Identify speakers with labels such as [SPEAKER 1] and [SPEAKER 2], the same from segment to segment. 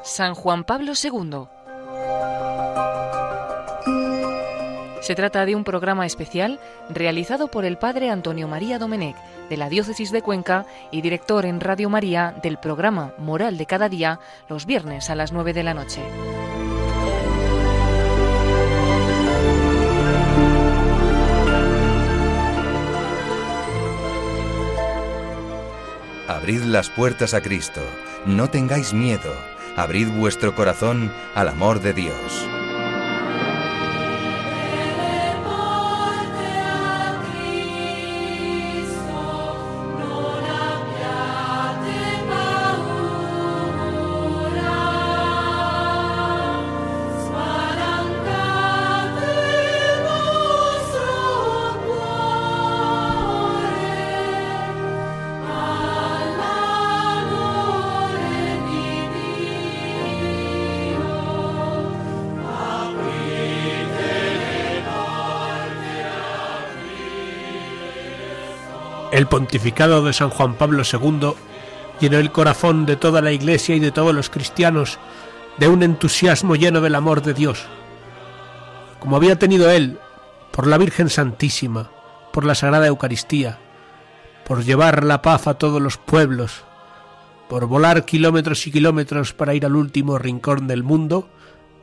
[SPEAKER 1] San Juan Pablo II. Se trata de un programa especial realizado por el padre Antonio María Domenech, de la Diócesis de Cuenca y director en Radio María del programa Moral de Cada Día, los viernes a las 9 de la noche.
[SPEAKER 2] Abrid las puertas a Cristo, no tengáis miedo, abrid vuestro corazón al amor de Dios.
[SPEAKER 3] El pontificado de San Juan Pablo II llenó el corazón de toda la Iglesia y de todos los cristianos de un entusiasmo lleno del amor de Dios, como había tenido él por la Virgen Santísima, por la Sagrada Eucaristía, por llevar la paz a todos los pueblos, por volar kilómetros y kilómetros para ir al último rincón del mundo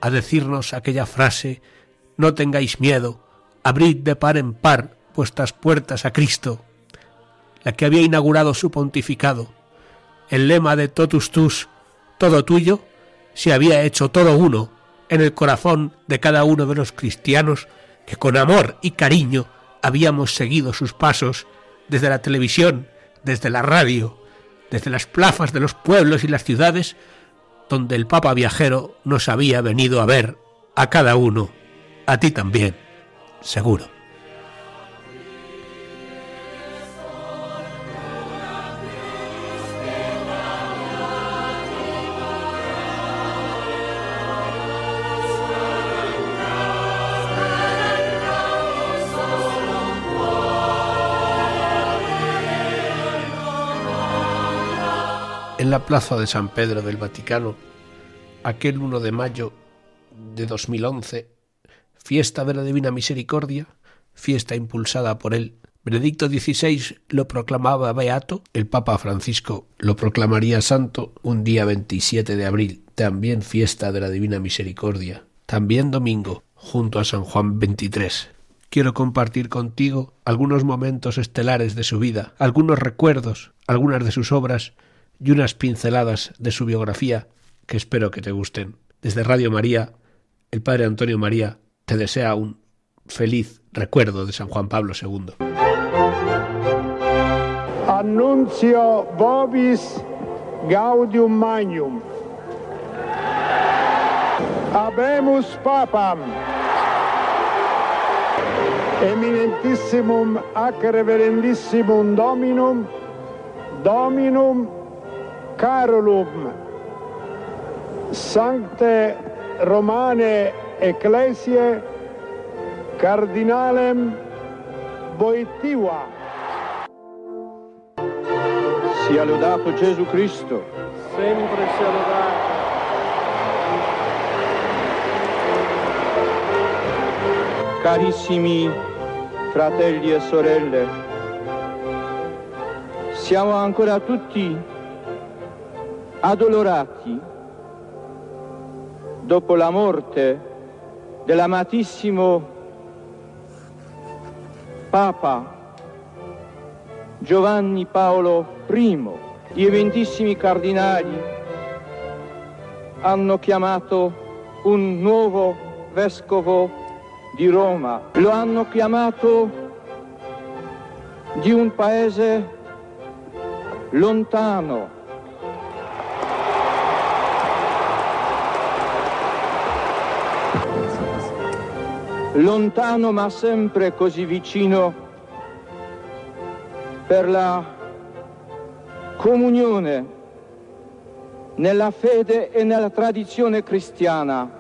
[SPEAKER 3] a decirnos aquella frase: no tengáis miedo, abrid de par en par vuestras puertas a Cristo, la que había inaugurado su pontificado. El lema de totus tus, todo tuyo, se había hecho todo uno en el corazón de cada uno de los cristianos que con amor y cariño habíamos seguido sus pasos desde la televisión, desde la radio, desde las plazas de los pueblos y las ciudades donde el Papa viajero nos había venido a ver a cada uno, a ti también, seguro. En la plaza de San Pedro del Vaticano, aquel 1 de mayo de 2011, fiesta de la Divina Misericordia, fiesta impulsada por él. Benedicto XVI lo proclamaba beato, el Papa Francisco lo proclamaría santo un día 27 de abril, también fiesta de la Divina Misericordia, también domingo, junto a San Juan XXIII. Quiero compartir contigo algunos momentos estelares de su vida, algunos recuerdos, algunas de sus obras y unas pinceladas de su biografía que espero que te gusten. Desde Radio María, el Padre Antonio María te desea un feliz recuerdo de San Juan Pablo II.
[SPEAKER 4] Annuncio vobis gaudium magnum. Habemus papam eminentissimum ac reverendissimum Dominum Carolum, Sancte Romane Ecclesiae, Cardinalem Wojtyła. Sia lodato Gesù Cristo. Sempre sia lodato. Carissimi fratelli e sorelle, siamo ancora tutti addolorati dopo la morte dell'amatissimo Papa Giovanni Paolo I. Gli eventissimi cardinali hanno chiamato un nuovo vescovo di Roma, lo hanno chiamato di un paese lontano, lontano ma sempre così vicino per la comunione nella fede e nella tradizione cristiana.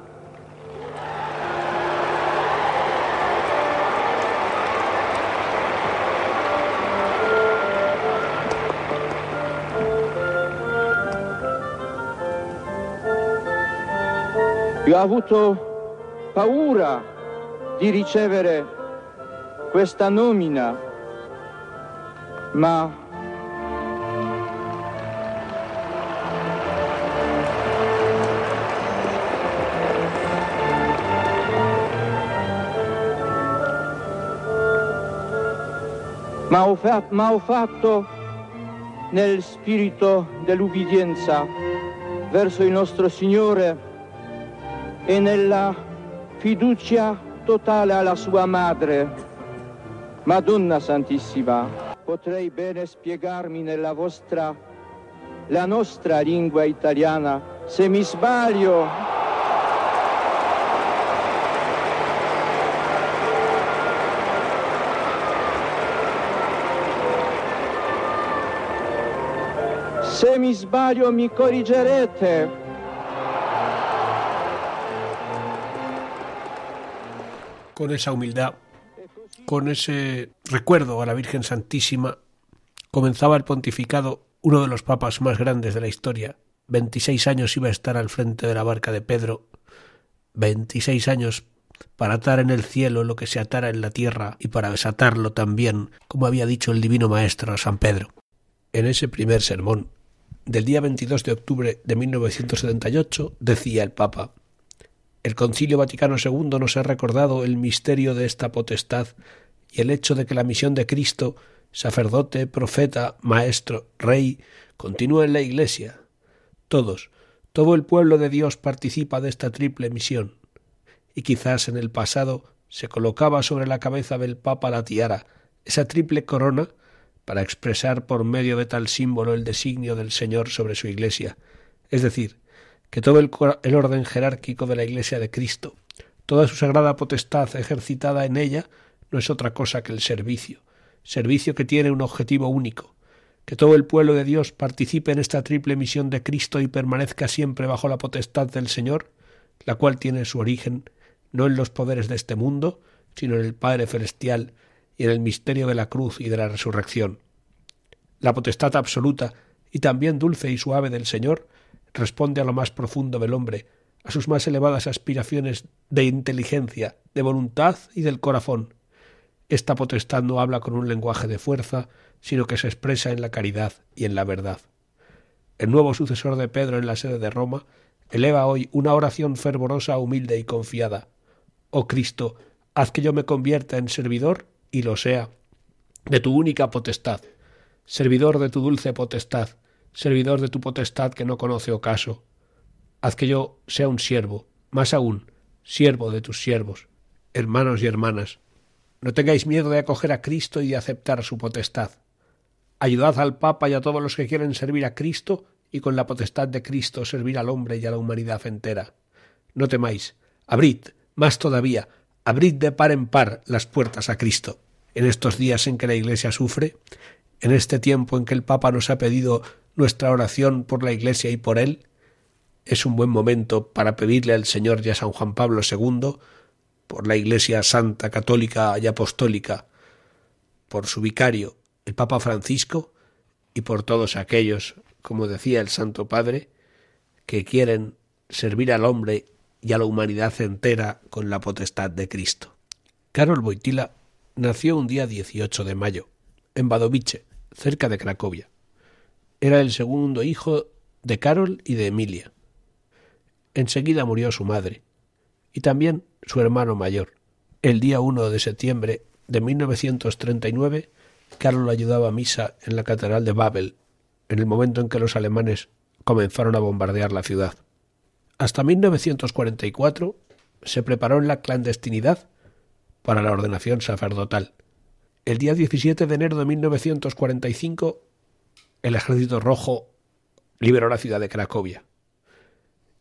[SPEAKER 4] Io ho avuto paura di ricevere questa nomina, ma ho fatto nel spirito dell'ubbidienza verso il nostro Signore e nella fiducia totale alla sua madre, Madonna Santissima. Potrei bene spiegarmi nella la nostra lingua italiana. Se mi sbaglio, mi corrigerete.
[SPEAKER 3] Con esa humildad, con ese recuerdo a la Virgen Santísima, comenzaba el pontificado uno de los papas más grandes de la historia. 26 años iba a estar al frente de la barca de Pedro, 26 años para atar en el cielo lo que se atara en la tierra y para desatarlo también, como había dicho el Divino Maestro San Pedro. En ese primer sermón del día 22 de octubre de 1978 decía el Papa: el Concilio Vaticano II nos ha recordado el misterio de esta potestad y el hecho de que la misión de Cristo, sacerdote, profeta, maestro, rey, continúa en la Iglesia. Todo el pueblo de Dios participa de esta triple misión. Y quizás en el pasado se colocaba sobre la cabeza del Papa la tiara, esa triple corona, para expresar por medio de tal símbolo el designio del Señor sobre su Iglesia, es decir, que todo el orden jerárquico de la Iglesia de Cristo, toda su sagrada potestad ejercitada en ella, no es otra cosa que el servicio que tiene un objetivo único, que todo el pueblo de Dios participe en esta triple misión de Cristo y permanezca siempre bajo la potestad del Señor, la cual tiene su origen no en los poderes de este mundo, sino en el Padre Celestial y en el misterio de la cruz y de la resurrección. La potestad absoluta y también dulce y suave del Señor responde a lo más profundo del hombre, a sus más elevadas aspiraciones de inteligencia, de voluntad y del corazón. Esta potestad no habla con un lenguaje de fuerza, sino que se expresa en la caridad y en la verdad. El nuevo sucesor de Pedro en la sede de Roma eleva hoy una oración fervorosa, humilde y confiada. Oh Cristo, haz que yo me convierta en servidor, y lo sea, de tu única potestad, servidor de tu dulce potestad, servidor de tu potestad que no conoce ocaso. Haz que yo sea un siervo, más aún, siervo de tus siervos. Hermanos y hermanas, no tengáis miedo de acoger a Cristo y de aceptar su potestad. Ayudad al Papa y a todos los que quieren servir a Cristo y con la potestad de Cristo servir al hombre y a la humanidad entera. No temáis, abrid, más todavía, abrid de par en par las puertas a Cristo. En estos días en que la Iglesia sufre, en este tiempo en que el Papa nos ha pedido nuestra oración por la Iglesia y por Él, es un buen momento para pedirle al Señor y a San Juan Pablo II, por la Iglesia Santa, Católica y Apostólica, por su vicario, el Papa Francisco, y por todos aquellos, como decía el Santo Padre, que quieren servir al hombre y a la humanidad entera con la potestad de Cristo. Karol Wojtyła nació un día 18 de mayo, en Wadowice, cerca de Cracovia. Era el segundo hijo de Karol y de Emilia. Enseguida murió su madre, y también su hermano mayor. El día 1 de septiembre de 1939, Karol ayudaba a misa en la catedral de Babel, en el momento en que los alemanes comenzaron a bombardear la ciudad. Hasta 1944 se preparó en la clandestinidad para la ordenación sacerdotal. El día 17 de enero de 1945, el Ejército Rojo liberó la ciudad de Cracovia,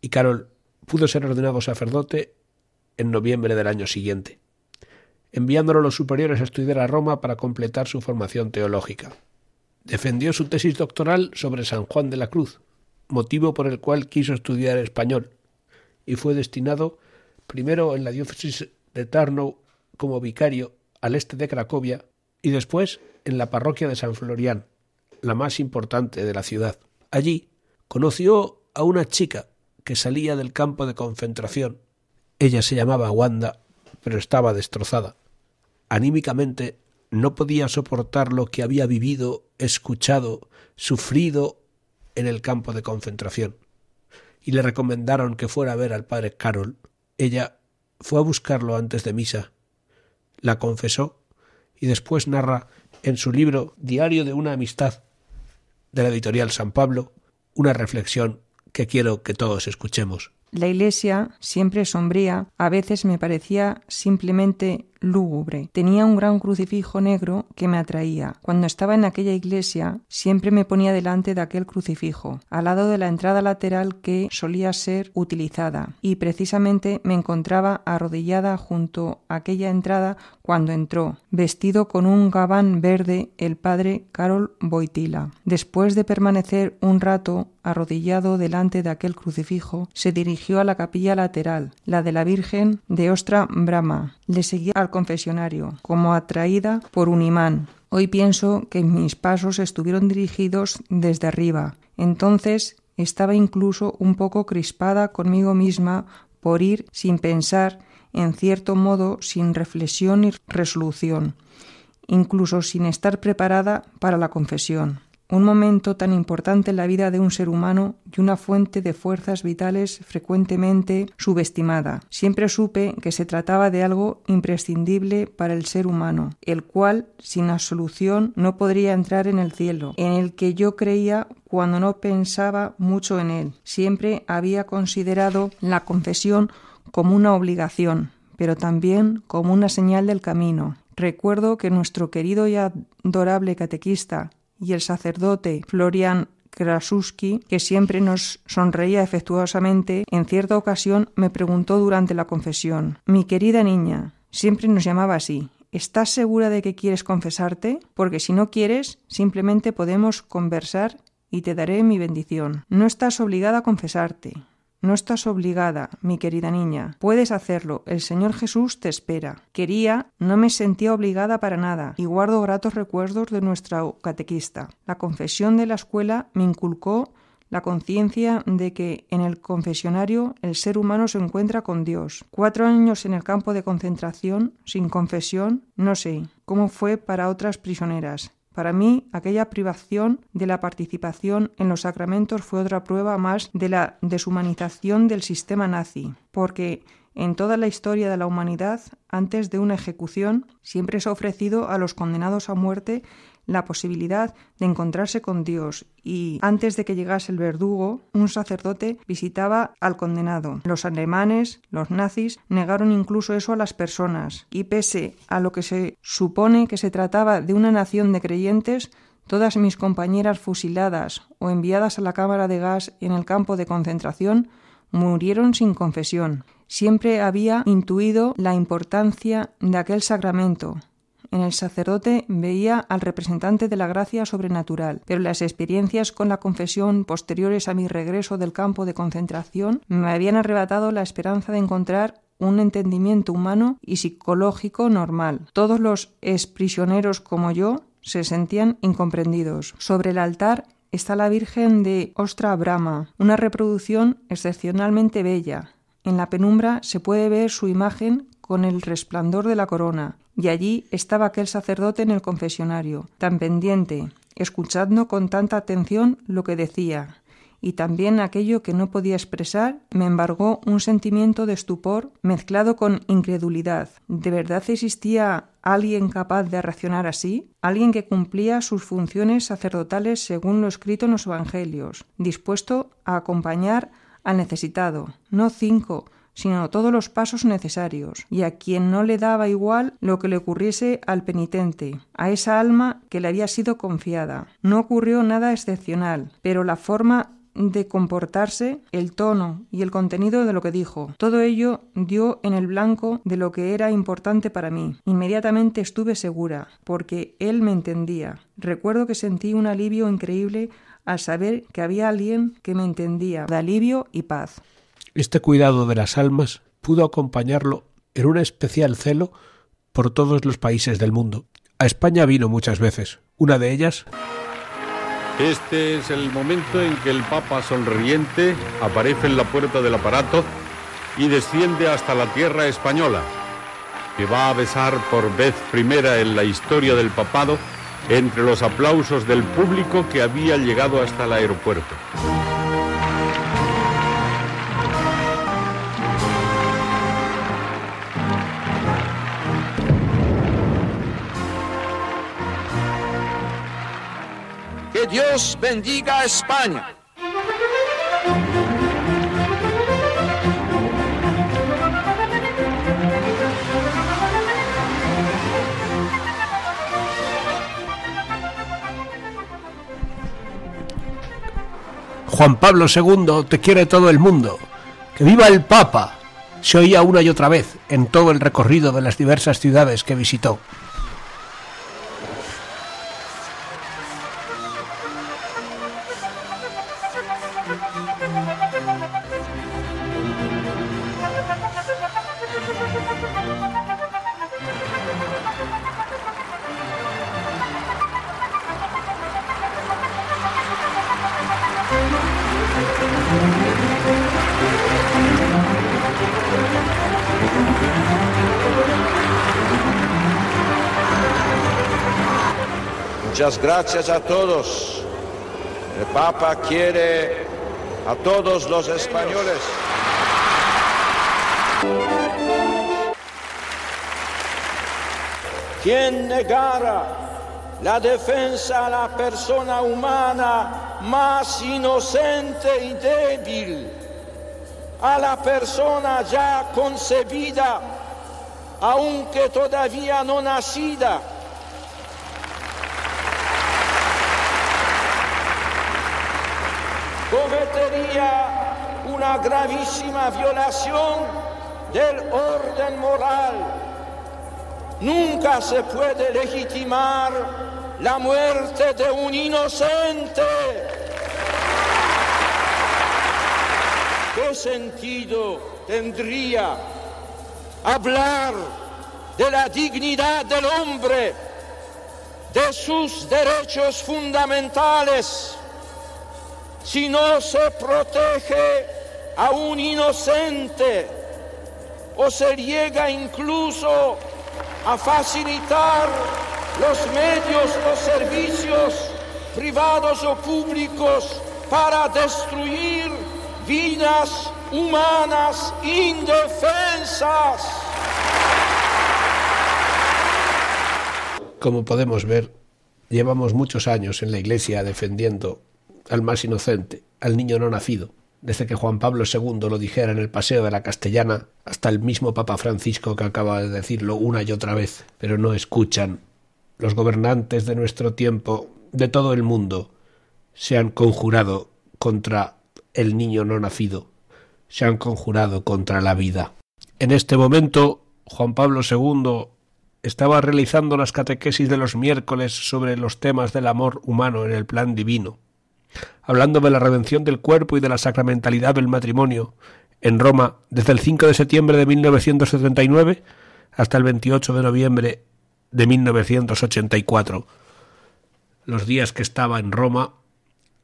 [SPEAKER 3] y Karol pudo ser ordenado sacerdote en noviembre del año siguiente, enviándolo a los superiores a estudiar a Roma para completar su formación teológica. Defendió su tesis doctoral sobre San Juan de la Cruz, motivo por el cual quiso estudiar español, y fue destinado primero en la diócesis de Tarnow como vicario al este de Cracovia y después en la parroquia de San Florián, la más importante de la ciudad. Allí conoció a una chica que salía del campo de concentración. Ella se llamaba Wanda, pero estaba destrozada. Anímicamente no podía soportar lo que había vivido, escuchado, sufrido en el campo de concentración. Y le recomendaron que fuera a ver al padre Carroll. Ella fue a buscarlo antes de misa, la confesó y después narra en su libro Diario de una amistad, de la editorial San Pablo, una reflexión que quiero que todos escuchemos.
[SPEAKER 5] La iglesia, siempre sombría, a veces me parecía simplemente lúgubre. Tenía un gran crucifijo negro que me atraía. Cuando estaba en aquella iglesia, siempre me ponía delante de aquel crucifijo, al lado de la entrada lateral que solía ser utilizada, y precisamente me encontraba arrodillada junto a aquella entrada cuando entró, vestido con un gabán verde, el padre Carroll Wojtyla. Después de permanecer un rato arrodillado delante de aquel crucifijo, se dirigió a la capilla lateral, la de la Virgen de Ostra Brahma. Le seguía al confesionario, como atraída por un imán. Hoy pienso que mis pasos estuvieron dirigidos desde arriba. Entonces estaba incluso un poco crispada conmigo misma por ir sin pensar, en cierto modo sin reflexión y resolución, incluso sin estar preparada para la confesión. Un momento tan importante en la vida de un ser humano y una fuente de fuerzas vitales frecuentemente subestimada. Siempre supe que se trataba de algo imprescindible para el ser humano, el cual, sin absolución, no podría entrar en el cielo, en el que yo creía cuando no pensaba mucho en él. Siempre había considerado la confesión como una obligación, pero también como una señal del camino. Recuerdo que nuestro querido y adorable catequista y el sacerdote Florian Krasuski, que siempre nos sonreía afectuosamente, en cierta ocasión me preguntó durante la confesión: «Mi querida niña», siempre nos llamaba así, «¿estás segura de que quieres confesarte? Porque si no quieres, simplemente podemos conversar y te daré mi bendición. No estás obligada a confesarte». No estás obligada, mi querida niña. Puedes hacerlo. El Señor Jesús te espera. No me sentía obligada para nada y guardo gratos recuerdos de nuestra catequista. La confesión de la escuela me inculcó la conciencia de que en el confesionario el ser humano se encuentra con Dios. 4 años en el campo de concentración, sin confesión, no sé cómo fue para otras prisioneras. Para mí, aquella privación de la participación en los sacramentos fue otra prueba más de la deshumanización del sistema nazi, porque en toda la historia de la humanidad, antes de una ejecución, siempre se ha ofrecido a los condenados a muerte la posibilidad de encontrarse con Dios y, antes de que llegase el verdugo, un sacerdote visitaba al condenado. Los alemanes, los nazis, negaron incluso eso a las personas y, pese a lo que se supone que se trataba de una nación de creyentes, todas mis compañeras fusiladas o enviadas a la cámara de gas en el campo de concentración murieron sin confesión. Siempre había intuido la importancia de aquel sacramento. En el sacerdote veía al representante de la gracia sobrenatural, pero las experiencias con la confesión posteriores a mi regreso del campo de concentración me habían arrebatado la esperanza de encontrar un entendimiento humano y psicológico normal. Todos los exprisioneros como yo se sentían incomprendidos. Sobre el altar está la Virgen de Ostra Brahma, una reproducción excepcionalmente bella. En la penumbra se puede ver su imagen con el resplandor de la corona, y allí estaba aquel sacerdote en el confesionario, tan pendiente, escuchando con tanta atención lo que decía, y también aquello que no podía expresar me embargó un sentimiento de estupor mezclado con incredulidad. ¿De verdad existía alguien capaz de reaccionar así? Alguien que cumplía sus funciones sacerdotales según lo escrito en los evangelios, dispuesto a acompañar al necesitado, no 5, sino todos los pasos necesarios, y a quien no le daba igual lo que le ocurriese al penitente, a esa alma que le había sido confiada. No ocurrió nada excepcional, pero la forma de comportarse, el tono y el contenido de lo que dijo, todo ello dio en el blanco de lo que era importante para mí. Inmediatamente estuve segura, porque él me entendía. Recuerdo que sentí un alivio increíble al saber que había alguien que me entendía, de alivio y paz.
[SPEAKER 3] Este cuidado de las almas pudo acompañarlo en un especial celo por todos los países del mundo. A España vino muchas veces. Una de ellas
[SPEAKER 6] Este es el momento en que el Papa sonriente aparece en la puerta del aparato y desciende hasta la tierra española, que va a besar por vez primera en la historia del papado entre los aplausos del público que había llegado hasta el aeropuerto.
[SPEAKER 4] Que Dios bendiga a España.
[SPEAKER 3] Juan Pablo II, te quiere todo el mundo. ¡Que viva el Papa!, se oía una y otra vez en todo el recorrido de las diversas ciudades que visitó.
[SPEAKER 4] Muchas gracias a todos. El Papa quiere a todos los españoles. Quien negara la defensa a la persona humana más inocente y débil, a la persona ya concebida, aunque todavía no nacida, cometería una gravísima violación del orden moral. Nunca se puede legitimar la muerte de un inocente. ¿Qué sentido tendría hablar de la dignidad del hombre, de sus derechos fundamentales, si no se protege a un inocente o se llega incluso a facilitar los medios o servicios privados o públicos para destruir vidas humanas indefensas?
[SPEAKER 3] Como podemos ver, llevamos muchos años en la Iglesia defendiendo al más inocente, al niño no nacido, desde que Juan Pablo II lo dijera en el Paseo de la Castellana hasta el mismo Papa Francisco, que acaba de decirlo una y otra vez, pero no escuchan. Los gobernantes de nuestro tiempo, de todo el mundo, se han conjurado contra el niño no nacido, se han conjurado contra la vida. En este momento, Juan Pablo II estaba realizando las catequesis de los miércoles sobre los temas del amor humano en el plan divino, hablando de la redención del cuerpo y de la sacramentalidad del matrimonio en Roma desde el 5 de septiembre de 1979 hasta el 28 de noviembre de 1984. Los días que estaba en Roma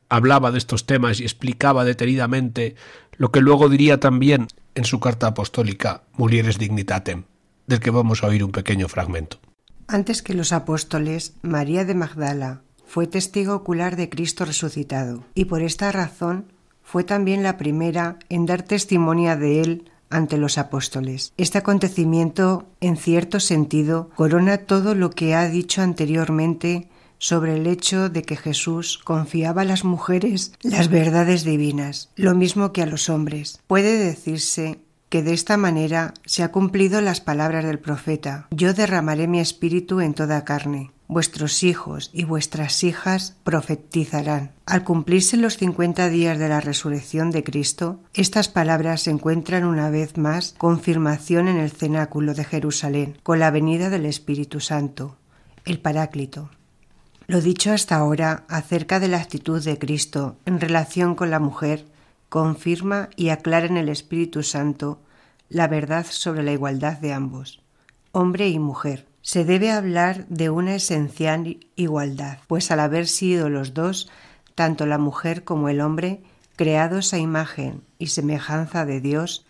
[SPEAKER 3] hablaba de estos temas y explicaba detenidamente lo que luego diría también en su carta apostólica Mulieres Dignitatem, del que vamos a oír un pequeño fragmento.
[SPEAKER 7] Antes que los apóstoles, María de Magdala fue testigo ocular de Cristo resucitado, y por esta razón fue también la primera en dar testimonio de él ante los apóstoles. Este acontecimiento, en cierto sentido, corona todo lo que ha dicho anteriormente sobre el hecho de que Jesús confiaba a las mujeres las verdades divinas, lo mismo que a los hombres. Puede decirse que de esta manera se ha cumplido las palabras del profeta: yo derramaré mi espíritu en toda carne. Vuestros hijos y vuestras hijas profetizarán. Al cumplirse los 50 días de la resurrección de Cristo, estas palabras encuentran una vez más confirmación en el cenáculo de Jerusalén, con la venida del Espíritu Santo, el Paráclito. Lo dicho hasta ahora acerca de la actitud de Cristo en relación con la mujer confirma y aclara en el Espíritu Santo la verdad sobre la igualdad de ambos, hombre y mujer. Se debe hablar de una esencial igualdad, pues al haber sido los dos tanto la mujer como el hombre, creados a imagen y semejanza de Dios,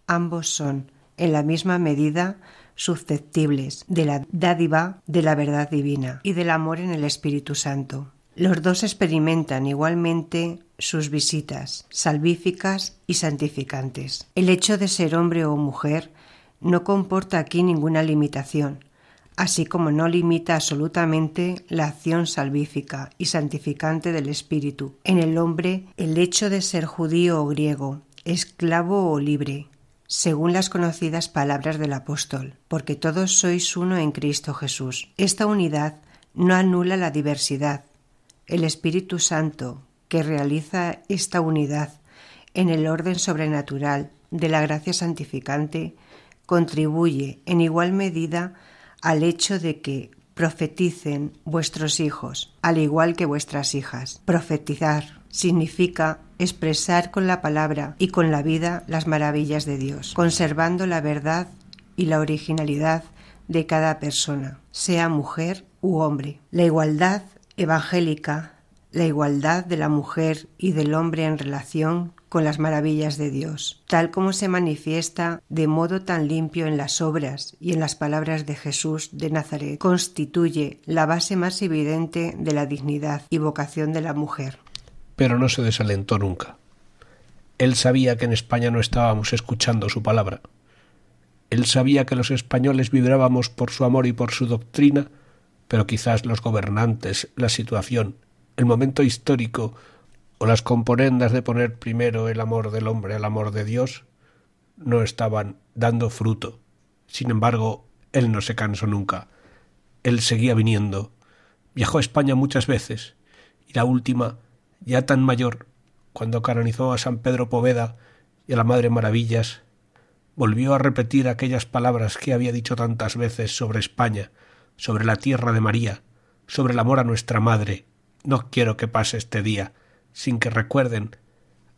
[SPEAKER 7] ambos son, en la misma medida, susceptibles de la dádiva de la verdad divina y del amor en el Espíritu Santo. Los dos experimentan igualmente sus visitas salvíficas y santificantes. El hecho de ser hombre o mujer no comporta aquí ninguna limitación, así como no limita absolutamente la acción salvífica y santificante del Espíritu. En el hombre, el hecho de ser judío o griego, esclavo o libre, según las conocidas palabras del apóstol, porque todos sois uno en Cristo Jesús. Esta unidad no anula la diversidad. El Espíritu Santo, que realiza esta unidad en el orden sobrenatural de la gracia santificante, contribuye en igual medida al hecho de que profeticen vuestros hijos, al igual que vuestras hijas. Profetizar significa expresar con la palabra y con la vida las maravillas de Dios, conservando la verdad y la originalidad de cada persona, sea mujer u hombre. La igualdad evangélica, la igualdad de la mujer y del hombre en relación con las maravillas de Dios, tal como se manifiesta de modo tan limpio en las obras y en las palabras de Jesús de Nazaret, constituye la base más evidente de la dignidad y vocación de la mujer.
[SPEAKER 3] Pero no se desalentó nunca. Él sabía que en España no estábamos escuchando su palabra. Él sabía que los españoles vibrábamos por su amor y por su doctrina, pero quizás los gobernantes, la situación, el momento histórico o las componendas de poner primero el amor del hombre al amor de Dios no estaban dando fruto. Sin embargo, él no se cansó nunca. Él seguía viniendo. Viajó a España muchas veces, y la última, ya tan mayor, cuando canonizó a San Pedro Poveda y a la Madre Maravillas, volvió a repetir aquellas palabras que había dicho tantas veces sobre España, sobre la tierra de María, sobre el amor a nuestra Madre. No quiero que pase este día sin que recuerden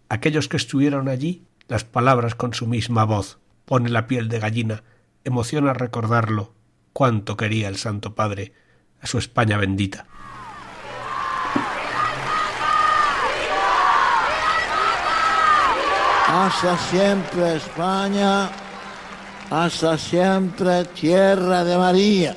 [SPEAKER 3] aquellos que estuvieron allí las palabras con su misma voz. Pone la piel de gallina, emociona recordarlo. Cuánto quería el Santo Padre a su España bendita.
[SPEAKER 8] Hasta siempre España, hasta siempre tierra de María.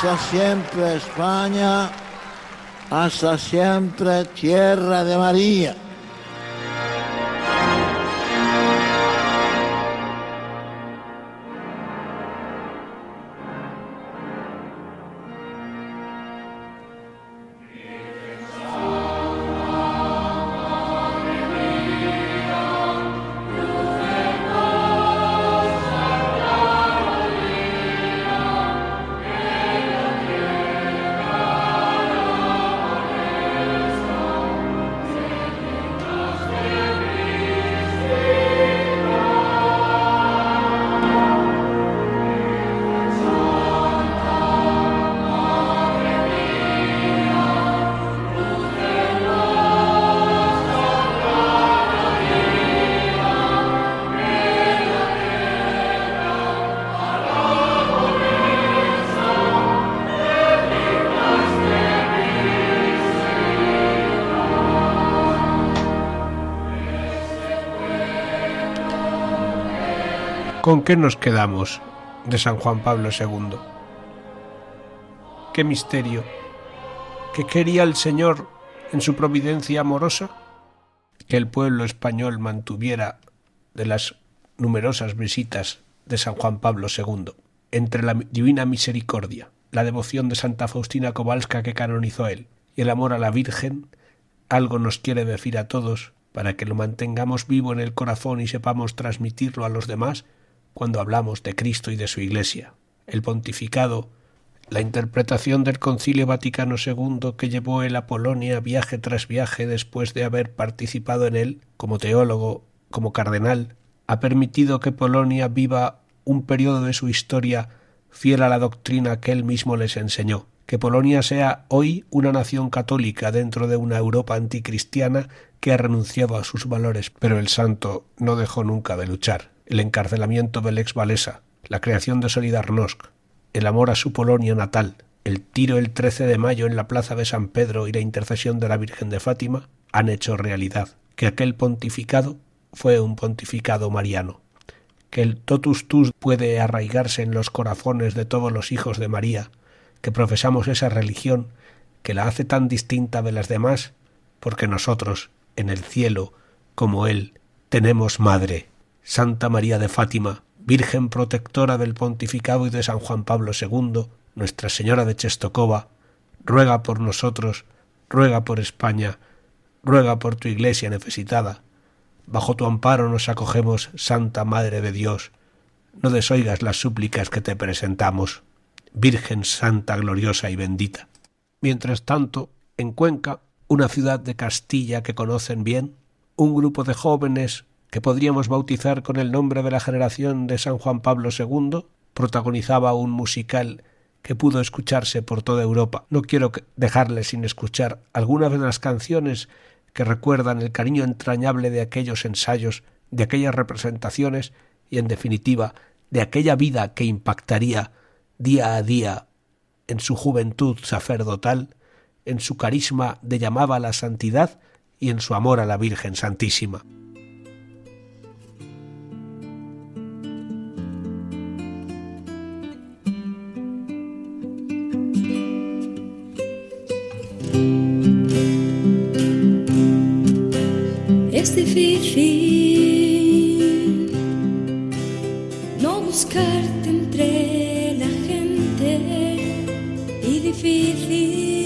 [SPEAKER 8] Hasta siempre España, hasta siempre tierra de María.
[SPEAKER 3] ¿Con qué nos quedamos de San Juan Pablo II? ¿Qué misterio? ¿Qué quería el Señor en su providencia amorosa? Que el pueblo español mantuviera de las numerosas visitas de San Juan Pablo II, entre la divina misericordia, la devoción de Santa Faustina Kowalska que canonizó él, y el amor a la Virgen, algo nos quiere decir a todos para que lo mantengamos vivo en el corazón y sepamos transmitirlo a los demás cuando hablamos de Cristo y de su Iglesia. El pontificado, la interpretación del Concilio Vaticano II que llevó él a Polonia viaje tras viaje después de haber participado en él como teólogo, como cardenal, ha permitido que Polonia viva un periodo de su historia fiel a la doctrina que él mismo les enseñó. Que Polonia sea hoy una nación católica dentro de una Europa anticristiana que ha renunciado a sus valores. Pero el santo no dejó nunca de luchar. El encarcelamiento de Lech Walesa, la creación de Solidarnosc, el amor a su Polonia natal, el tiro el 13 de mayo en la plaza de San Pedro y la intercesión de la Virgen de Fátima han hecho realidad que aquel pontificado fue un pontificado mariano, que el totus tus puede arraigarse en los corazones de todos los hijos de María, que profesamos esa religión que la hace tan distinta de las demás, porque nosotros, en el cielo, como Él, tenemos Madre, Santa María de Fátima, Virgen protectora del pontificado y de San Juan Pablo II, Nuestra Señora de Czestochowa, ruega por nosotros, ruega por España, ruega por tu Iglesia necesitada. Bajo tu amparo nos acogemos, Santa Madre de Dios. No desoigas las súplicas que te presentamos, Virgen Santa, gloriosa y bendita. Mientras tanto, en Cuenca, una ciudad de Castilla que conocen bien, un grupo de jóvenes que podríamos bautizar con el nombre de la generación de San Juan Pablo II, protagonizaba un musical que pudo escucharse por toda Europa. No quiero dejarle sin escuchar algunas de las canciones que recuerdan el cariño entrañable de aquellos ensayos, de aquellas representaciones y, en definitiva, de aquella vida que impactaría día a día en su juventud sacerdotal, en su carisma de llamada a la santidad y en su amor a la Virgen Santísima.
[SPEAKER 9] Es difícil no buscarte entre la gente y difícil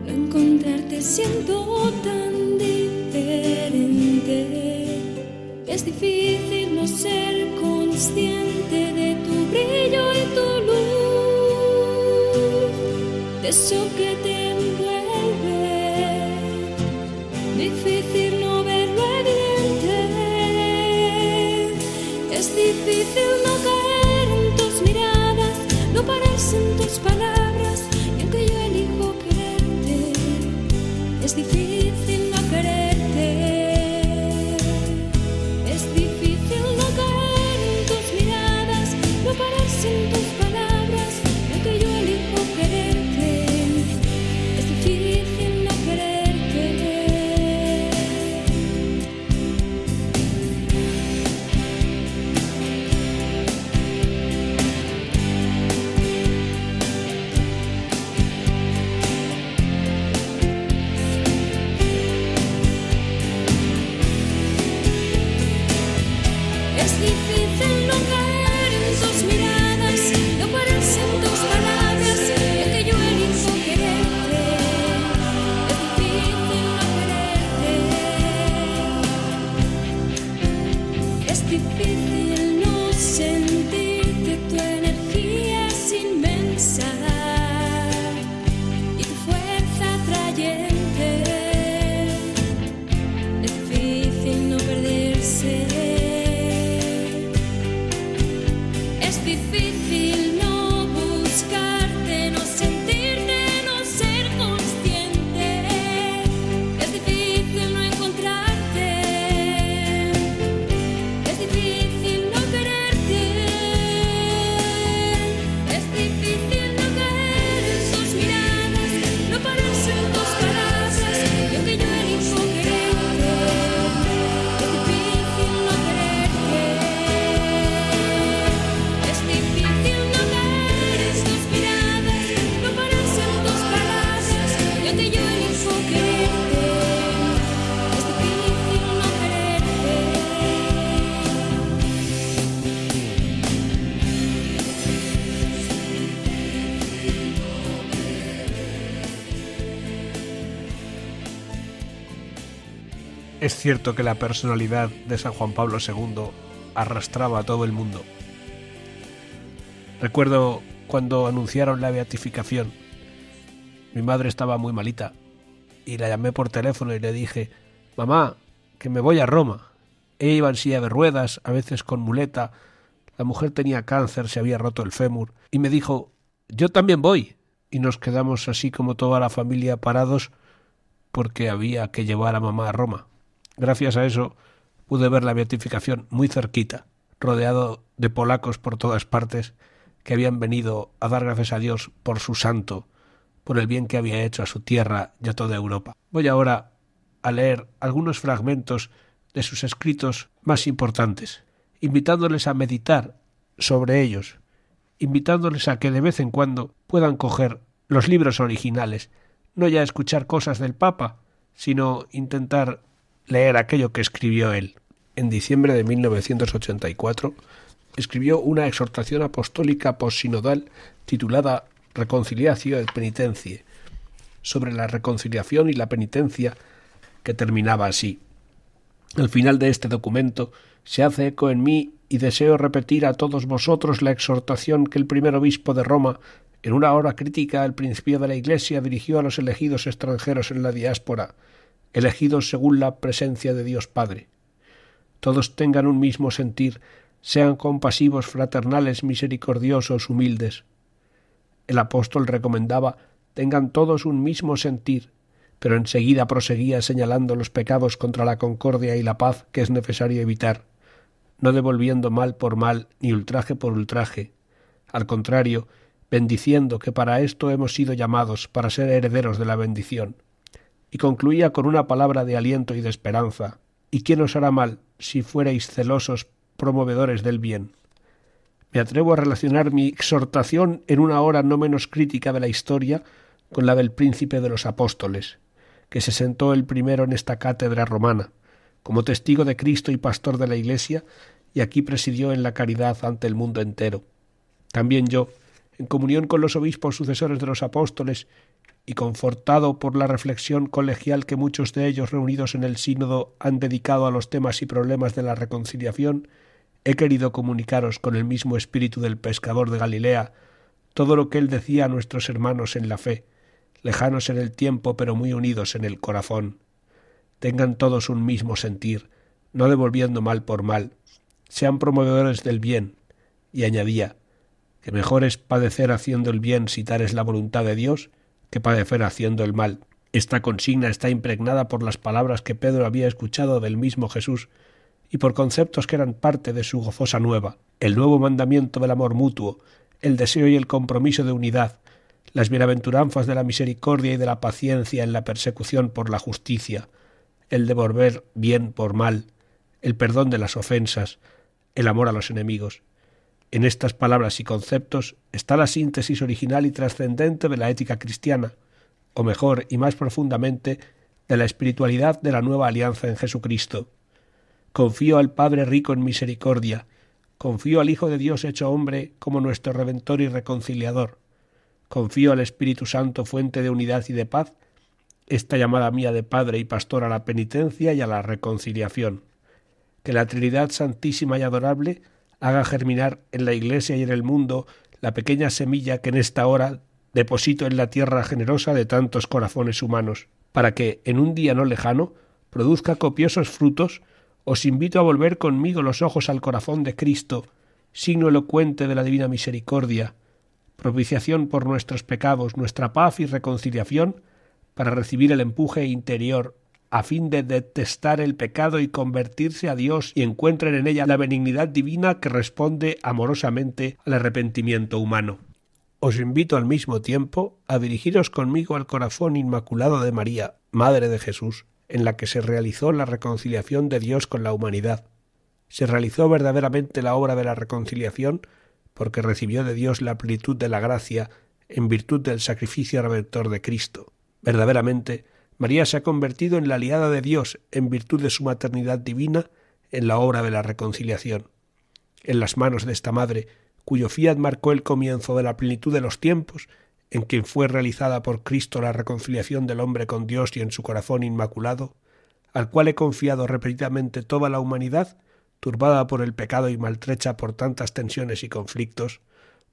[SPEAKER 9] no encontrarte siendo tan diferente. Es difícil no ser consciente de tu brillo y tu luz, de eso que te envuelve. Difícil no verlo evidente, es difícil no caer en tus miradas, no pararse en tus palabras, y aunque yo elijo quererte, es difícil no quererte, es difícil no caer en tus miradas, no pararse en tus palabras, y aunque yo elijo quererte, es difícil no quererte. Es difícil no caer en tus miradas, no pararse en tus palabras, y aunque yo elijo quererte, es difícil no quererte. Es difícil no sentirte, tu energía es inmensa y tu fuerza atrayente. Es difícil no perderse. Es difícil no buscarte, no sentirte, no ser consciente. Es difícil no encontrarte. Es difícil no quererte. Es difícil no caer en sus miradas, no pararse en tus palabras, y aunque yo elijo quererte, es difícil no quererte. Es difícil no caer en tus miradas, no pararse en tus palabras, y aunque yo elijo quererte, es difícil no quererte.
[SPEAKER 3] Es cierto que la personalidad de San Juan Pablo II arrastraba a todo el mundo. Recuerdo cuando anunciaron la beatificación, mi madre estaba muy malita y la llamé por teléfono y le dije: mamá, que me voy a Roma. Ella iba en silla de ruedas, a veces con muleta, La mujer tenía cáncer, se había roto el fémur, y me dijo: «Yo también voy». Y nos quedamos así como toda la familia parados porque había que llevar a mamá a Roma. Gracias a eso pude ver la beatificación muy cerquita, rodeado de polacos por todas partes que habían venido a dar gracias a Dios por su santo, por el bien que había hecho a su tierra y a toda Europa. Voy ahora a leer algunos fragmentos de sus escritos más importantes, invitándoles a meditar sobre ellos, invitándoles a que de vez en cuando puedan coger los libros originales, no ya escuchar cosas del Papa, sino intentar leer aquello que escribió él. En diciembre de 1984 escribió una exhortación apostólica postsinodal titulada Reconciliatio et Penitentie, sobre la reconciliación y la penitencia, que terminaba así: al final de este documento se hace eco en mí y deseo repetir a todos vosotros la exhortación que el primer obispo de Roma, en una hora crítica al principio de la Iglesia, dirigió a los elegidos extranjeros en la diáspora, elegidos según la presencia de Dios Padre. Todos tengan un mismo sentir, sean compasivos, fraternales, misericordiosos, humildes. El apóstol recomendaba: tengan todos un mismo sentir, pero enseguida proseguía señalando los pecados contra la concordia y la paz que es necesario evitar, no devolviendo mal por mal ni ultraje por ultraje. Al contrario, bendiciendo que para esto hemos sido llamados, para ser herederos de la bendición. Y concluía con una palabra de aliento y de esperanza: ¿y quién os hará mal si fuerais celosos promovedores del bien? Me atrevo a relacionar mi exhortación en una hora no menos crítica de la historia con la del príncipe de los apóstoles, que se sentó el primero en esta cátedra romana, como testigo de Cristo y pastor de la Iglesia, y aquí presidió en la caridad ante el mundo entero. También yo, en comunión con los obispos sucesores de los apóstoles, y confortado por la reflexión colegial que muchos de ellos reunidos en el sínodo han dedicado a los temas y problemas de la reconciliación, he querido comunicaros con el mismo espíritu del pescador de Galilea todo lo que él decía a nuestros hermanos en la fe, lejanos en el tiempo pero muy unidos en el corazón. Tengan todos un mismo sentir, no devolviendo mal por mal, sean promovedores del bien, y añadía que mejor es padecer haciendo el bien si tal es la voluntad de Dios, que padecer haciendo el mal. Esta consigna está impregnada por las palabras que Pedro había escuchado del mismo Jesús y por conceptos que eran parte de su gozosa nueva: el nuevo mandamiento del amor mutuo, el deseo y el compromiso de unidad, las bienaventuranzas de la misericordia y de la paciencia en la persecución por la justicia, el devolver bien por mal, el perdón de las ofensas, el amor a los enemigos. En estas palabras y conceptos está la síntesis original y trascendente de la ética cristiana, o mejor y más profundamente, de la espiritualidad de la nueva alianza en Jesucristo. Confío al Padre rico en misericordia, confío al Hijo de Dios hecho hombre como nuestro Redentor y Reconciliador, confío al Espíritu Santo, fuente de unidad y de paz, esta llamada mía de Padre y Pastor a la penitencia y a la reconciliación. Que la Trinidad Santísima y Adorable haga germinar en la Iglesia y en el mundo la pequeña semilla que en esta hora deposito en la tierra generosa de tantos corazones humanos, para que, en un día no lejano, produzca copiosos frutos. Os invito a volver conmigo los ojos al corazón de Cristo, signo elocuente de la divina misericordia, propiciación por nuestros pecados, nuestra paz y reconciliación, para recibir el empuje interior, a fin de detestar el pecado y convertirse a Dios y encuentren en ella la benignidad divina que responde amorosamente al arrepentimiento humano. Os invito al mismo tiempo a dirigiros conmigo al corazón inmaculado de María, Madre de Jesús, en la que se realizó la reconciliación de Dios con la humanidad. Se realizó verdaderamente la obra de la reconciliación porque recibió de Dios la plenitud de la gracia en virtud del sacrificio redentor de Cristo. Verdaderamente, María se ha convertido en la aliada de Dios en virtud de su maternidad divina en la obra de la reconciliación. En las manos de esta Madre, cuyo fiat marcó el comienzo de la plenitud de los tiempos, en quien fue realizada por Cristo la reconciliación del hombre con Dios y en su corazón inmaculado, al cual he confiado repetidamente toda la humanidad, turbada por el pecado y maltrecha por tantas tensiones y conflictos,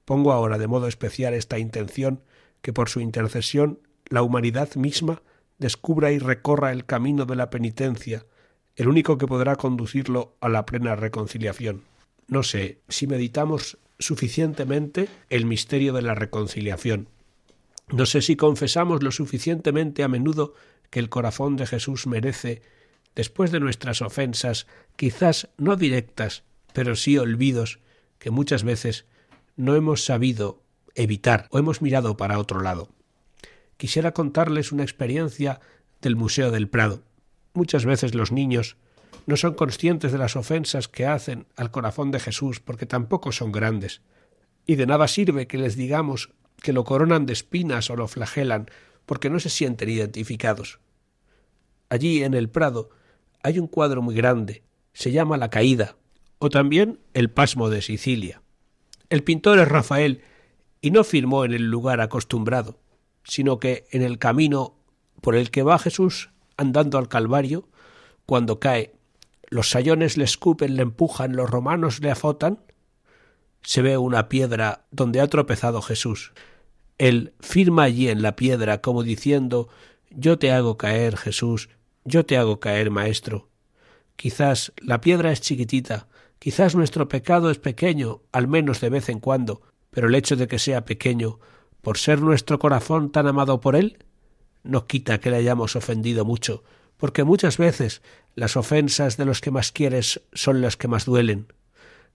[SPEAKER 3] pongo ahora de modo especial esta intención, que por su intercesión la humanidad misma descubra y recorra el camino de la penitencia, el único que podrá conducirlo a la plena reconciliación. no sé si meditamos suficientemente el misterio de la reconciliación. No sé si confesamos lo suficientemente a menudo que el corazón de Jesús merece, después de nuestras ofensas, quizás no directas, pero sí olvidos, que muchas veces no hemos sabido evitar o hemos mirado para otro lado. Quisiera contarles una experiencia del Museo del Prado. Muchas veces los niños no son conscientes de las ofensas que hacen al corazón de Jesús porque tampoco son grandes. Y de nada sirve que les digamos que lo coronan de espinas o lo flagelan porque no se sienten identificados. Allí en el Prado hay un cuadro muy grande, se llama La Caída, o también El Pasmo de Sicilia. El pintor es Rafael y no firmó en el lugar acostumbrado, sino que en el camino por el que va Jesús andando al Calvario, cuando cae, los sayones le escupen, le empujan, los romanos le azotan, se ve una piedra donde ha tropezado Jesús. Él firma allí en la piedra como diciendo: yo te hago caer, Jesús, yo te hago caer, Maestro. Quizás la piedra es chiquitita, quizás nuestro pecado es pequeño, al menos de vez en cuando, pero el hecho de que sea pequeño, por ser nuestro corazón tan amado por Él, no quita que le hayamos ofendido mucho, porque muchas veces las ofensas de los que más quieres son las que más duelen.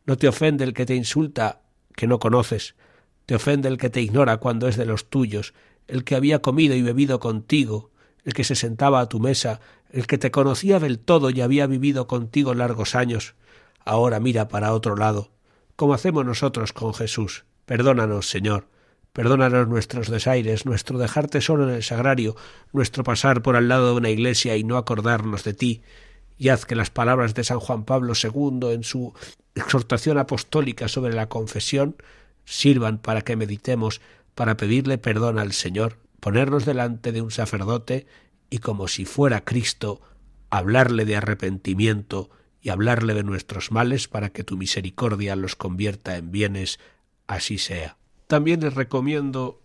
[SPEAKER 3] No te ofende el que te insulta, que no conoces, te ofende el que te ignora cuando es de los tuyos, el que había comido y bebido contigo, el que se sentaba a tu mesa, el que te conocía del todo y había vivido contigo largos años. Ahora mira para otro lado, como hacemos nosotros con Jesús. Perdónanos, Señor. Perdónanos nuestros desaires, nuestro dejarte solo en el sagrario, nuestro pasar por al lado de una iglesia y no acordarnos de ti, y haz que las palabras de San Juan Pablo II en su exhortación apostólica sobre la confesión sirvan para que meditemos, para pedirle perdón al Señor, ponernos delante de un sacerdote y, como si fuera Cristo, hablarle de arrepentimiento y hablarle de nuestros males para que tu misericordia los convierta en bienes. Así sea. También les recomiendo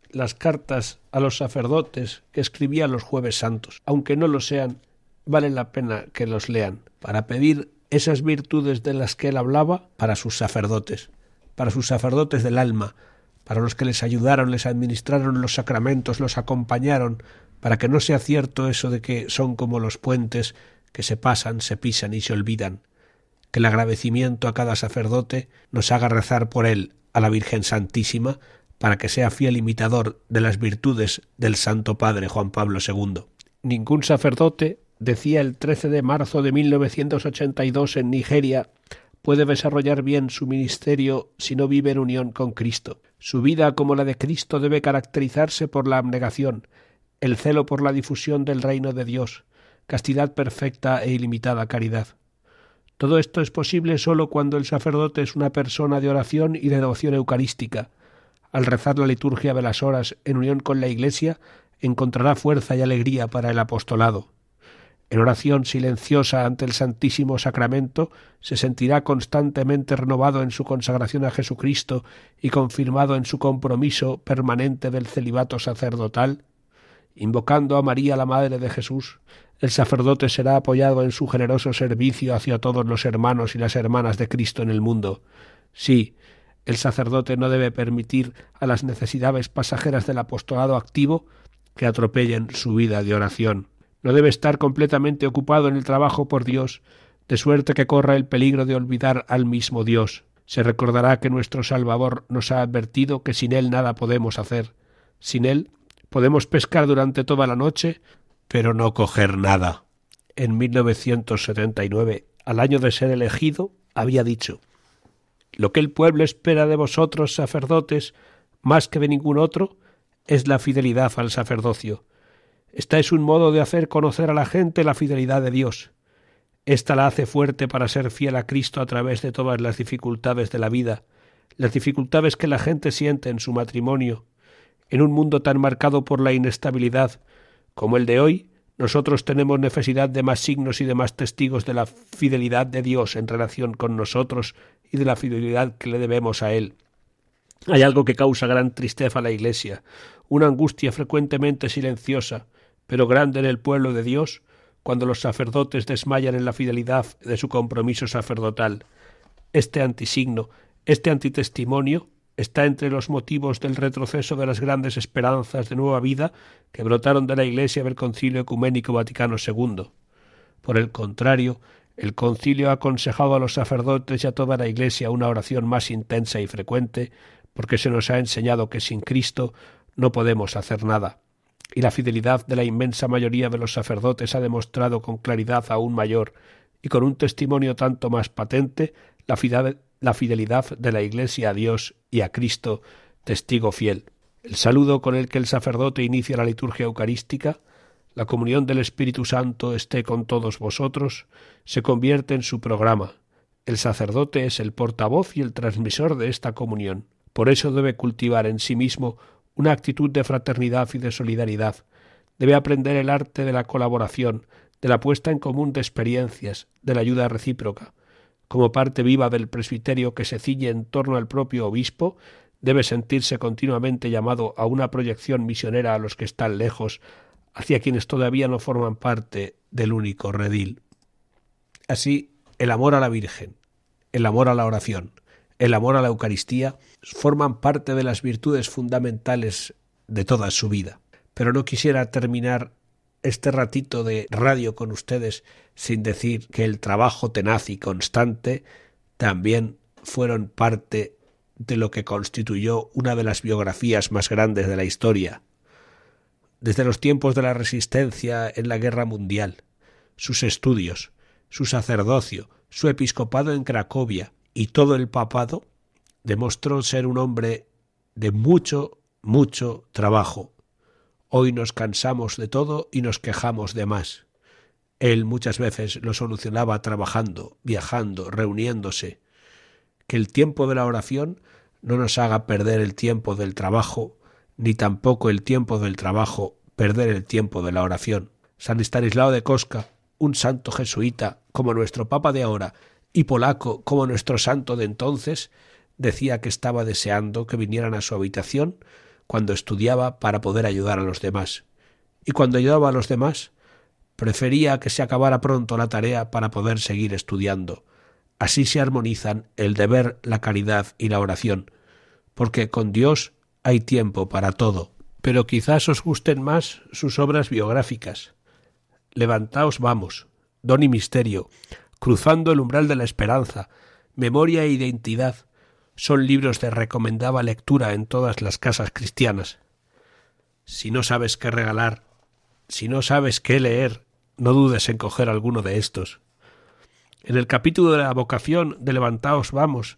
[SPEAKER 3] las cartas a los sacerdotes que escribía los Jueves Santos. Aunque no lo sean, vale la pena que los lean para pedir esas virtudes de las que él hablaba para sus sacerdotes del alma, para los que les ayudaron, les administraron los sacramentos, los acompañaron, para que no sea cierto eso de que son como los puentes que se pasan, se pisan y se olvidan. Que el agradecimiento a cada sacerdote nos haga rezar por él a la Virgen Santísima para que sea fiel imitador de las virtudes del Santo Padre Juan Pablo II. Ningún sacerdote, decía el 13 de marzo de 1982 en Nigeria, puede desarrollar bien su ministerio si no vive en unión con Cristo. Su vida, como la de Cristo, debe caracterizarse por la abnegación, el celo por la difusión del reino de Dios, castidad perfecta e ilimitada caridad. Todo esto es posible sólo cuando el sacerdote es una persona de oración y de devoción eucarística. Al rezar la liturgia de las horas en unión con la Iglesia, encontrará fuerza y alegría para el apostolado. En oración silenciosa ante el Santísimo Sacramento, se sentirá constantemente renovado en su consagración a Jesucristo y confirmado en su compromiso permanente del celibato sacerdotal. Invocando a María, la Madre de Jesús, el sacerdote será apoyado en su generoso servicio hacia todos los hermanos y las hermanas de Cristo en el mundo. Sí, el sacerdote no debe permitir a las necesidades pasajeras del apostolado activo que atropellen su vida de oración. No debe estar completamente ocupado en el trabajo por Dios, de suerte que corra el peligro de olvidar al mismo Dios. Se recordará que nuestro Salvador nos ha advertido que sin Él nada podemos hacer. Sin Él podemos pescar durante toda la noche, pero no coger nada. En 1979, al año de ser elegido, había dicho: «Lo que el pueblo espera de vosotros, sacerdotes, más que de ningún otro, es la fidelidad al sacerdocio. Esta es un modo de hacer conocer a la gente la fidelidad de Dios. Esta la hace fuerte para ser fiel a Cristo a través de todas las dificultades de la vida, las dificultades que la gente siente en su matrimonio. En un mundo tan marcado por la inestabilidad como el de hoy, nosotros tenemos necesidad de más signos y de más testigos de la fidelidad de Dios en relación con nosotros y de la fidelidad que le debemos a Él. Hay algo que causa gran tristeza a la Iglesia, una angustia frecuentemente silenciosa, pero grande en el pueblo de Dios, cuando los sacerdotes desmayan en la fidelidad de su compromiso sacerdotal. Este antisigno, este antitestimonio, está entre los motivos del retroceso de las grandes esperanzas de nueva vida que brotaron de la Iglesia del Concilio Ecuménico Vaticano II. Por el contrario, el concilio ha aconsejado a los sacerdotes y a toda la Iglesia una oración más intensa y frecuente, porque se nos ha enseñado que sin Cristo no podemos hacer nada, y la fidelidad de la inmensa mayoría de los sacerdotes ha demostrado con claridad aún mayor y con un testimonio tanto más patente la fidelidad de la Iglesia a Dios y a Cristo, testigo fiel. El saludo con el que el sacerdote inicia la liturgia eucarística, la comunión del Espíritu Santo esté con todos vosotros, se convierte en su programa. El sacerdote es el portavoz y el transmisor de esta comunión. Por eso debe cultivar en sí mismo una actitud de fraternidad y de solidaridad. Debe aprender el arte de la colaboración, de la puesta en común de experiencias, de la ayuda recíproca. Como parte viva del presbiterio que se ciñe en torno al propio obispo, debe sentirse continuamente llamado a una proyección misionera a los que están lejos, hacia quienes todavía no forman parte del único redil. Así, el amor a la Virgen, el amor a la oración, el amor a la Eucaristía forman parte de las virtudes fundamentales de toda su vida. Pero no quisiera terminar este ratito de radio con ustedes sin decir que el trabajo tenaz y constante también fueron parte de lo que constituyó una de las biografías más grandes de la historia. Desde los tiempos de la resistencia en la Guerra Mundial, sus estudios, su sacerdocio, su episcopado en Cracovia y todo el papado, demostró ser un hombre de mucho trabajo. Hoy nos cansamos de todo y nos quejamos de más. Él muchas veces lo solucionaba trabajando, viajando, reuniéndose. Que el tiempo de la oración no nos haga perder el tiempo del trabajo, ni tampoco el tiempo del trabajo perder el tiempo de la oración. San Estanislao de Kostka, un santo jesuita como nuestro Papa de ahora y polaco como nuestro santo de entonces, decía que estaba deseando que vinieran a su habitación cuando estudiaba para poder ayudar a los demás. Y cuando ayudaba a los demás, prefería que se acabara pronto la tarea para poder seguir estudiando. Así se armonizan el deber, la caridad y la oración, porque con Dios hay tiempo para todo. Pero quizás os gusten más sus obras biográficas. Levantaos, vamos, Don y Misterio, Cruzando el umbral de la esperanza, Memoria e identidad, son libros de recomendada lectura en todas las casas cristianas. Si no sabes qué regalar, si no sabes qué leer, no dudes en coger alguno de estos. En el capítulo de la vocación de Levantaos, vamos,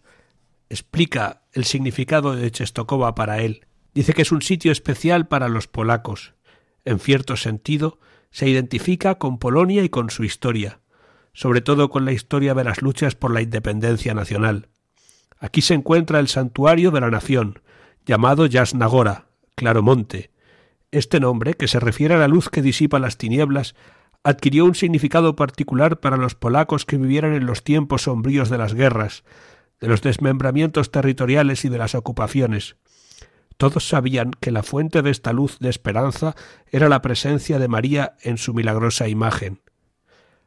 [SPEAKER 3] explica el significado de Czestochowa para él. Dice que es un sitio especial para los polacos. En cierto sentido, se identifica con Polonia y con su historia, sobre todo con la historia de las luchas por la independencia nacional. Aquí se encuentra el santuario de la nación, llamado Jasna Góra, Claromonte. Este nombre, que se refiere a la luz que disipa las tinieblas, adquirió un significado particular para los polacos que vivieran en los tiempos sombríos de las guerras, de los desmembramientos territoriales y de las ocupaciones. Todos sabían que la fuente de esta luz de esperanza era la presencia de María en su milagrosa imagen.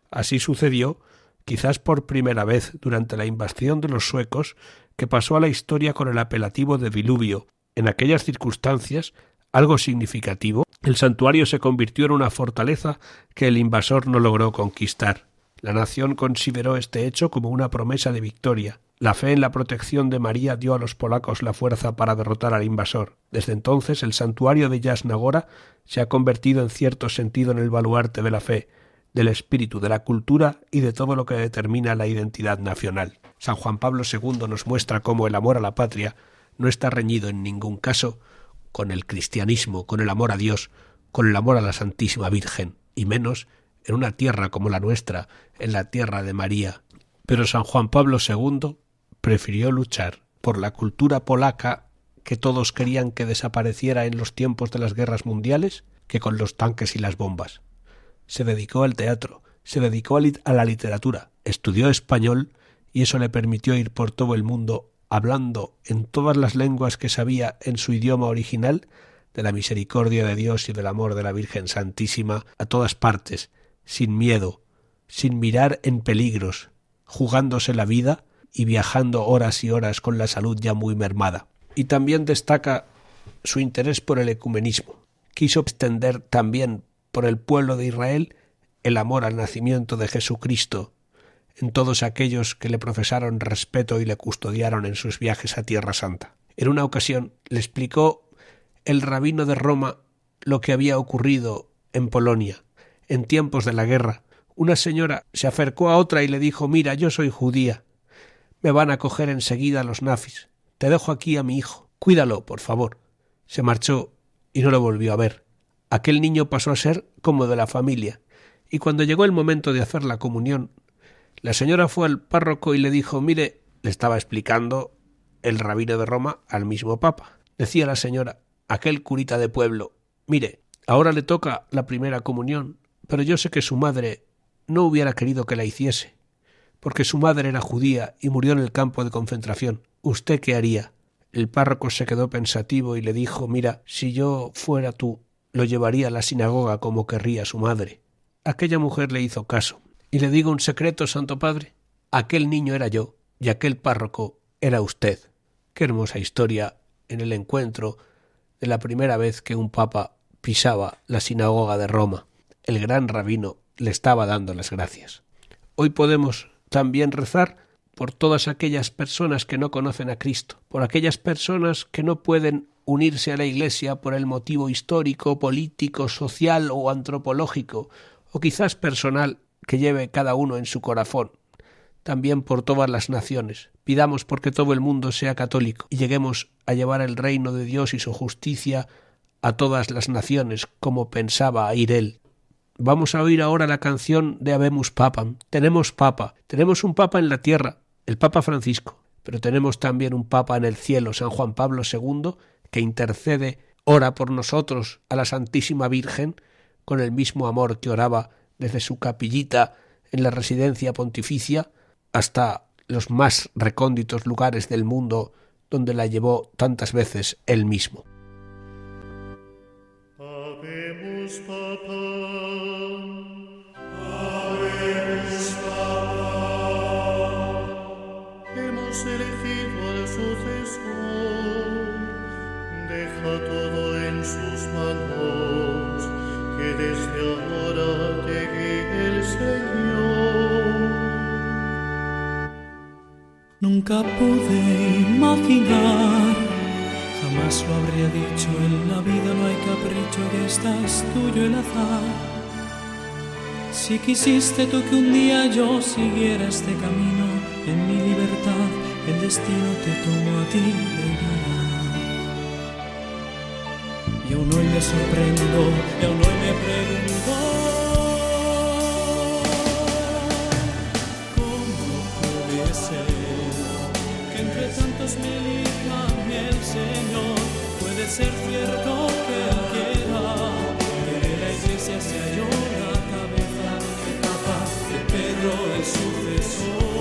[SPEAKER 3] Así sucedió, quizás por primera vez durante la invasión de los suecos, que pasó a la historia con el apelativo de diluvio. En aquellas circunstancias, algo significativo, el santuario se convirtió en una fortaleza que el invasor no logró conquistar. La nación consideró este hecho como una promesa de victoria. La fe en la protección de María dio a los polacos la fuerza para derrotar al invasor. Desde entonces, el santuario de Jasna Góra se ha convertido en cierto sentido en el baluarte de la fe, del espíritu, de la cultura y de todo lo que determina la identidad nacional. San Juan Pablo II nos muestra cómo el amor a la patria no está reñido en ningún caso con el cristianismo, con el amor a Dios, con el amor a la Santísima Virgen, y menos en una tierra como la nuestra, en la tierra de María. Pero San Juan Pablo II prefirió luchar por la cultura polaca que todos querían que desapareciera en los tiempos de las guerras mundiales que con los tanques y las bombas. Se dedicó al teatro, se dedicó a la literatura, estudió español y eso le permitió ir por todo el mundo hablando en todas las lenguas que sabía en su idioma original de la misericordia de Dios y del amor de la Virgen Santísima a todas partes, sin miedo, sin mirar en peligros, jugándose la vida y viajando horas y horas con la salud ya muy mermada. Y también destaca su interés por el ecumenismo. Quiso extender también por el pueblo de Israel el amor al nacimiento de Jesucristo en todos aquellos que le profesaron respeto y le custodiaron en sus viajes a Tierra Santa. En una ocasión le explicó el rabino de Roma lo que había ocurrido en Polonia. En tiempos de la guerra, una señora se acercó a otra y le dijo: «Mira, yo soy judía. Me van a coger enseguida los nazis. Te dejo aquí a mi hijo. Cuídalo, por favor». Se marchó y no lo volvió a ver. Aquel niño pasó a ser como de la familia, y cuando llegó el momento de hacer la comunión, la señora fue al párroco y le dijo: «Mire», le estaba explicando el rabino de Roma al mismo papa. Decía la señora, aquel curita de pueblo: «Mire, ahora le toca la primera comunión, pero yo sé que su madre no hubiera querido que la hiciese, porque su madre era judía y murió en el campo de concentración. ¿Usted qué haría?». El párroco se quedó pensativo y le dijo: «Mira, si yo fuera tú, lo llevaría a la sinagoga como querría su madre». Aquella mujer le hizo caso. Y le digo un secreto, Santo Padre: aquel niño era yo y aquel párroco era usted. Qué hermosa historia en el encuentro de la primera vez que un papa pisaba la sinagoga de Roma. El gran rabino le estaba dando las gracias. Hoy podemos también rezar por todas aquellas personas que no conocen a Cristo, por aquellas personas que no pueden unirse a la Iglesia por el motivo histórico, político, social o antropológico, o quizás personal que lleve cada uno en su corazón. También por todas las naciones. Pidamos porque todo el mundo sea católico y lleguemos a llevar el reino de Dios y su justicia a todas las naciones, como pensaba ir él. Vamos a oír ahora la canción de Habemus Papam. Tenemos papa, tenemos un papa en la tierra, el Papa Francisco, pero tenemos también un papa en el cielo, San Juan Pablo II, que intercede, ora por nosotros a la Santísima Virgen con el mismo amor que oraba desde su capillita en la residencia pontificia hasta los más recónditos lugares del mundo donde la llevó tantas veces él mismo.
[SPEAKER 9] Habemus Papam, Habemus Papam. Hemos elegido al sucesor, deja todo en sus manos, que desde ahora te guíe el Señor. Nunca pude imaginar, jamás lo habría dicho, en la vida no hay capricho y estás tuyo el azar. Si quisiste tú que un día yo siguiera este camino, en mi libertad el destino te tomó a ti de llorar. Y aún hoy me sorprendo, y aún hoy me pregunto, ¿cómo puede ser que entre tantos me elija el Señor? Puede ser cierto que Él quiera que de la Iglesia sea yo la cabeza, el Papa, de Pedro el sucesor.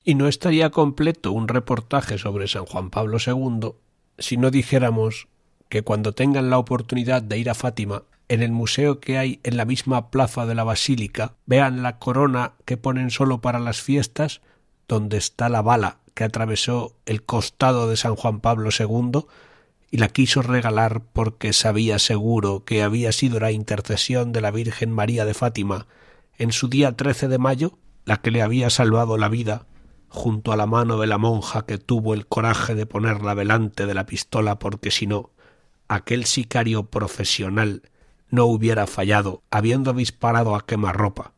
[SPEAKER 3] Y no estaría completo un reportaje sobre San Juan Pablo II si no dijéramos que cuando tengan la oportunidad de ir a Fátima, en el museo que hay en la misma plaza de la Basílica, vean la corona que ponen solo para las fiestas, donde está la bala que atravesó el costado de San Juan Pablo II y la quiso regalar porque sabía seguro que había sido la intercesión de la Virgen María de Fátima en su día 13 de mayo, la que le había salvado la vida, junto a la mano de la monja que tuvo el coraje de ponerla delante de la pistola porque si no, aquel sicario profesional no hubiera fallado habiendo disparado a quemarropa.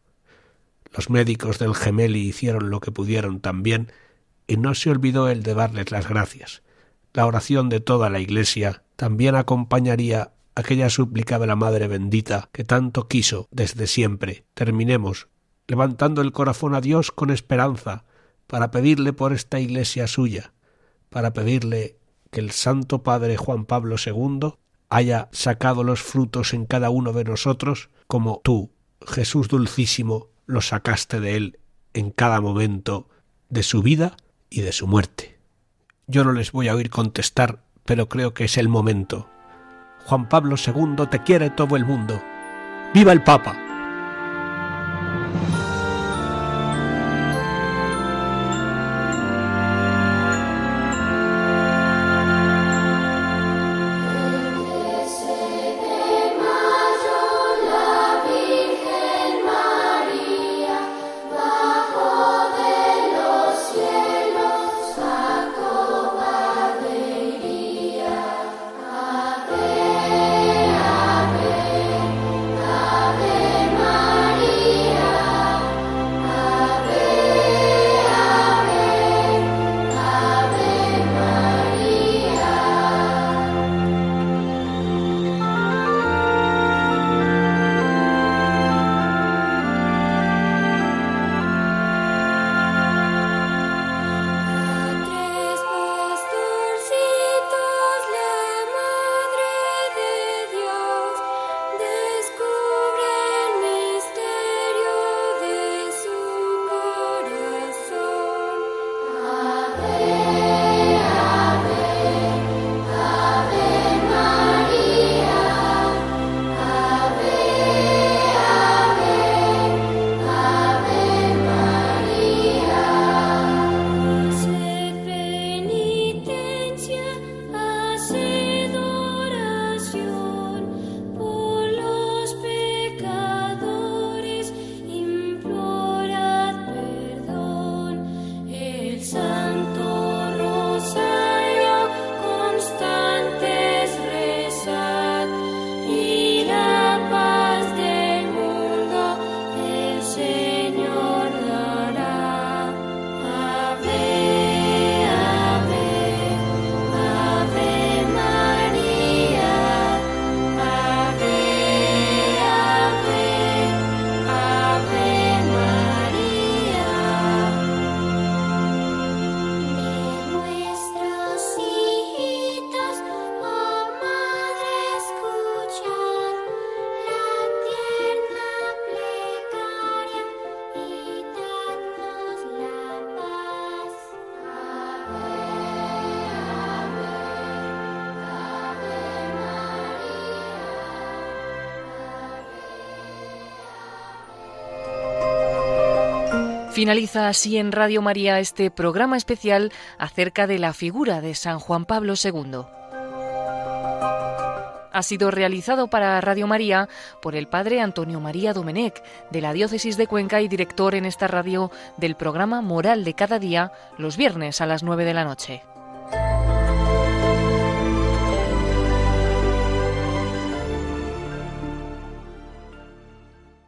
[SPEAKER 3] Los médicos del Gemelli hicieron lo que pudieron también y no se olvidó él de darles las gracias. La oración de toda la Iglesia también acompañaría aquella súplica de la Madre Bendita que tanto quiso desde siempre. Terminemos levantando el corazón a Dios con esperanza para pedirle por esta Iglesia suya, para pedirle que el Santo Padre Juan Pablo II haya sacado los frutos en cada uno de nosotros como tú, Jesús dulcísimo, lo sacaste de él en cada momento de su vida y de su muerte. Yo no les voy a oír contestar, pero creo que es el momento. Juan Pablo II, te quiere todo el mundo. ¡Viva el Papa!
[SPEAKER 1] Finaliza así en Radio María este programa especial acerca de la figura de San Juan Pablo II. Ha sido realizado para Radio María por el padre Antonio María Domenech, de la Diócesis de Cuenca y director en esta radio del programa Moral de Cada Día, los viernes a las 9 de la noche.